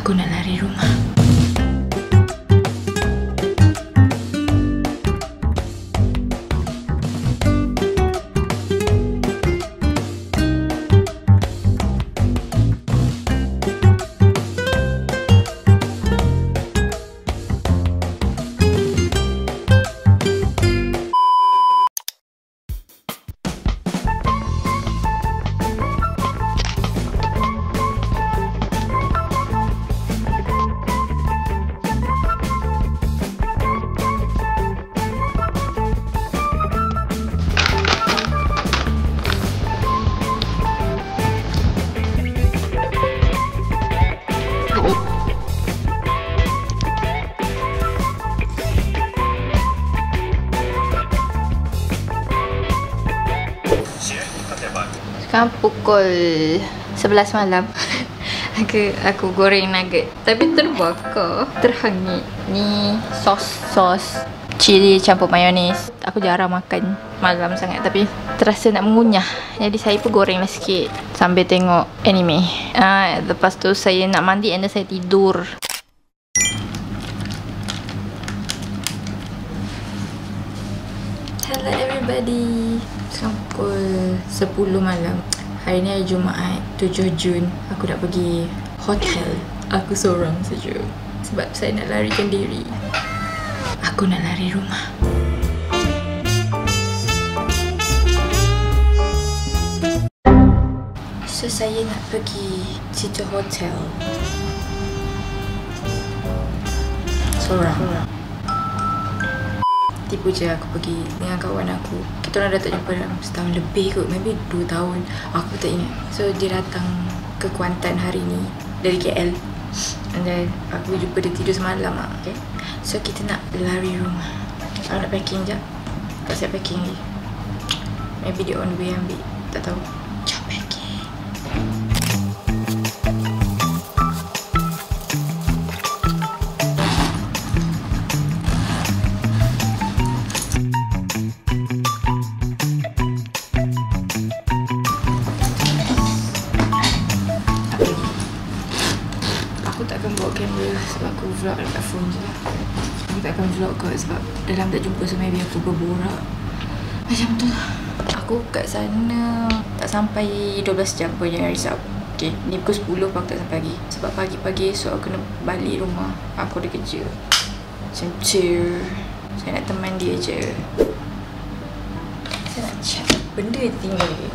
Aku nak lari rumah. Sekarang pukul 11 malam. Aku goreng nugget, tapi terbakar, terhangit. Ni sos cili campur mayonis. Aku jarang makan malam sangat, tapi terasa nak mengunyah. Jadi saya pun gorenglah sikit sambil tengok anime. Lepas tu saya nak mandi and then saya tidur. Hello everybody. Sekarang pukul 10 malam. Hari ni hari Jumaat 7 Jun. Aku nak pergi hotel. Aku seorang saja sebab saya nak larikan diri. Aku nak lari rumah. So saya nak pergi situ hotel seorang. Tipu je aku pergi dengan kawan aku. Kita orang dah tak jumpa dalam setahun lebih kot. Maybe 2 tahun. Aku tak ingat. So dia datang ke Kuantan hari ni dari KL. And then aku jumpa dia tidur semalam lah. Okay. So kita nak lari rumah. Aku nak packing sekejap. Tak siap packing lagi. Maybe dia on the way ambil. Tak tahu. Jom packing. Aku tak akan bawa kamera sebab aku vlog dekat phone je. Aku tak akan vlog kot sebab dalam tak jumpa, so maybe aku berborak macam tu lah. Aku kat sana tak sampai 12 jam pun, jangan risau. Okay, ni pukul 10 pun aku tak sampai lagi. Sebab pagi-pagi esok aku kena balik rumah. Aku ada kerja. Macam tu. Saya nak teman dia je. Saya nak check benda yang tinggal ni.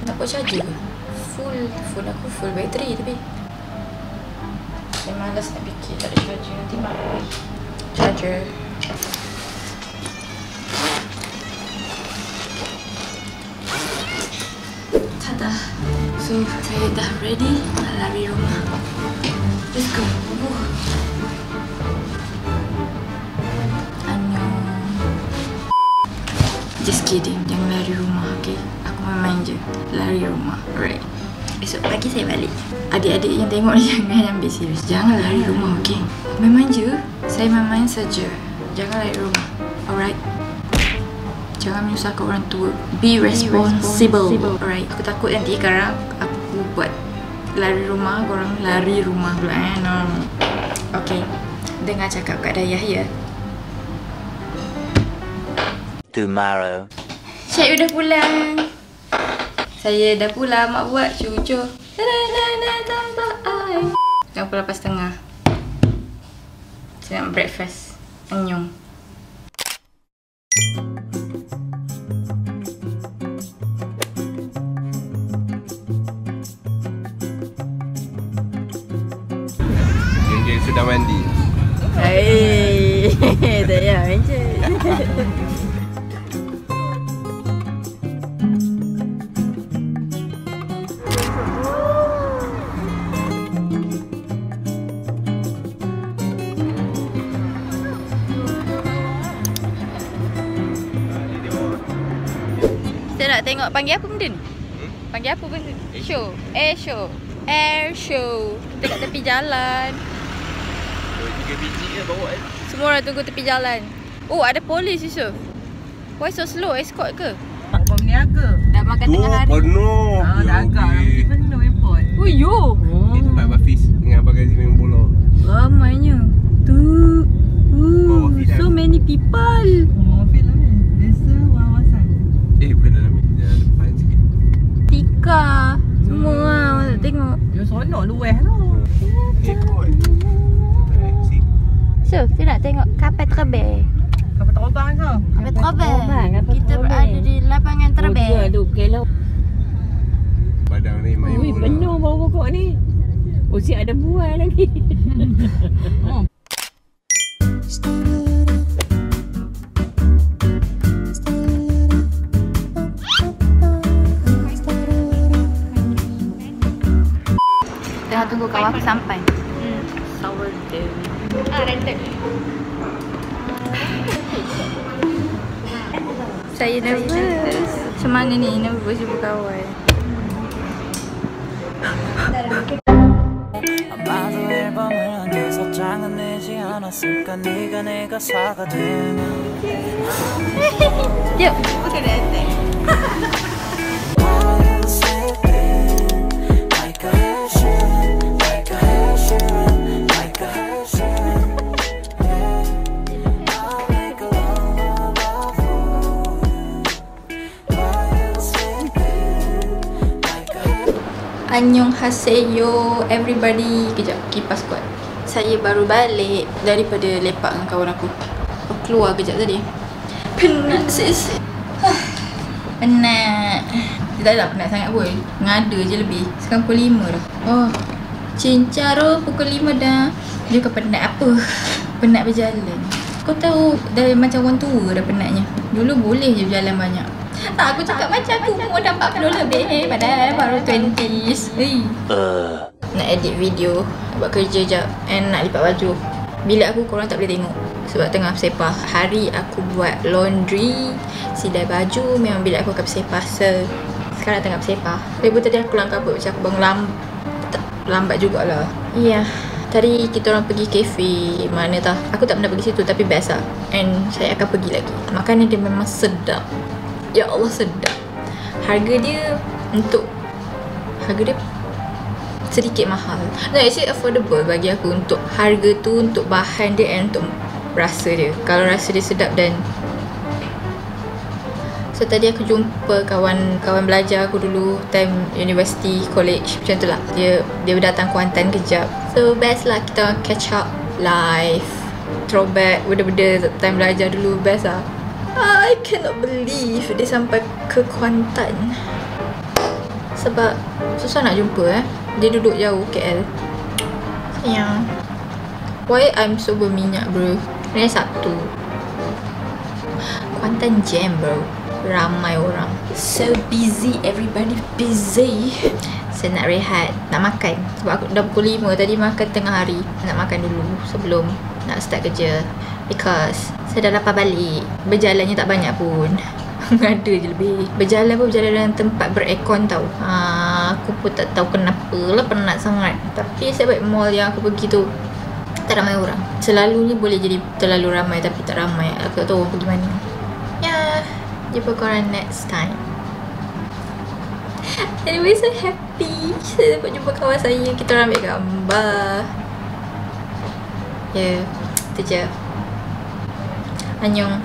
Nak buat charger ke? Phone aku full bateri tapi saya malas nak fikir, tak ada charger, nanti marah. Charger. Tada. So, saya dah ready nak lari rumah. Let's go. Annyeong. Just kidding, jangan lari rumah, okay? Aku main-main je. Lari rumah, alright. Esok pagi saya balik. Adik-adik yang tengok ni jangan ambil serius. Jangan lari rumah, okey? Main-main je. Saya main-main saja. Jangan lari rumah. Alright? Jangan menyusahkan orang tua. Be responsible. Alright? Aku takut nanti sekarang aku buat lari rumah, korang lari rumah pula. No. Okey. Dengar cakap Kak Dayah ya. Tomorrow. Syed udah pulang. Saya dah pulang, mak buat cucu. Dah pukul 8.30. Saya nak breakfast. Annyeong. Geng-geng sudah mandi. Hei, tak payah manja. Kita nak tengok panggil apa benda ni? Panggil apa benda ni? Show. Air show. Air show. Kita kat tepi jalan. 3 biji je bawa kan. Semua orang tunggu tepi jalan. Oh, ada polis Yusuf. Why so slow? Escort ke? Abang niaga. Dah makan tengah hari. Penuh. Dah agak lah. Mesti penuh airport. Oh, yo. Ini tempat Abang Fiz dengan Abang Gazi. Tipal. Feel lah kan. Biasa wawasan. Bukan dalam ni. Yang depan sikit. Tika. Semua lah. Nak tengok. Dia seronok luweh tu. Ikut. Si. So, kita nak tengok kapal terbang. Kapal terbang kau. Kapal terbang. kapal Kita terbang. berada di lapangan terbang. Oh, tu kelau. Padang ni main Ui, bola. penuh bawah pokok ni. Oh, siap ada buah lagi. Tengah tunggu kawan aku sampai. Sourdough. Rented. Saya nervous. Macam mana ni? Nervous jumpa kawan. 아마도 앨범을 한 6장은 내지 않았을까 네가 내 가사가 되면 Jom. Bukan rented. I'll slip in like a hair Sheeran, like a hair Sheeran, like a hair Sheeran. Yeah, I'll make a love for you. I'll slip in like a hair. Annyeonghaseyo everybody. Kejap, kipas kuat. Saya baru balik daripada lepak dengan kawan aku. Aku keluar kejap tadi. Penat sis. Penat. Dia tak adalah penat sangat pun. Ngada je lebih. Sekarang pukul 5 dah. Oh, cincaro pukul 5 dah. Dia kau penat apa? Penat berjalan. Kau tahu dah macam orang tua dah penatnya. Dulu boleh je berjalan banyak. Tak, aku cakap macam aku umur dah 40 lebih. Padahal baru 20s. Nak edit video, buat kerja jap and nak lipat baju. Bilik aku korang tak boleh tengok sebab tengah bersepah. Hari aku buat laundry, sidai baju, memang bilik aku akan bersepah. So, sekarang tengah bersepah. Lepas tadi aku kelang kabut macam aku bangun lambat jugalah. Ya, tadi kita orang pergi kafe. Mana tah? Aku tak pernah pergi situ tapi best lah. And saya akan pergi lagi. Makanan dia memang sedap. Ya Allah, sedap. Harga dia sedikit mahal. No, actually affordable bagi aku untuk harga tu, untuk bahan dia and untuk rasa dia. Kalau rasa dia sedap dan so tadi aku jumpa kawan belajar aku dulu time university, college macam tu lah. Dia datang Kuantan kejap. So best lah kita catch up live, throwback benda-benda time belajar dulu. Best lah. I cannot believe dia sampai ke Kuantan. Sebab susah nak jumpa Dia duduk jauh KL. Sayang. Why I'm so berminyak bro? Ini Sabtu. Kuantan jam bro. Ramai orang. So busy, everybody busy. Saya nak rehat, nak makan. Sebab aku dah pukul 5 tadi makan tengah hari. Nak makan dulu sebelum nak start kerja. Because saya dah lapar balik. Berjalannya tak banyak pun. Ada je lebih. Berjalan dalam tempat berekon tau. Aku pun tak tahu kenapa lah penat sangat. Tapi saya baik mall yang aku pergi tu tak ramai orang. Selalunya boleh jadi terlalu ramai tapi tak ramai. Aku tak tahu orang pergi mana. Ya, jumpa korang next time. Anyway, so happy saya dapat jumpa kawan saya. Kita orang ambil gambar. Ya, tu je. Annyeong.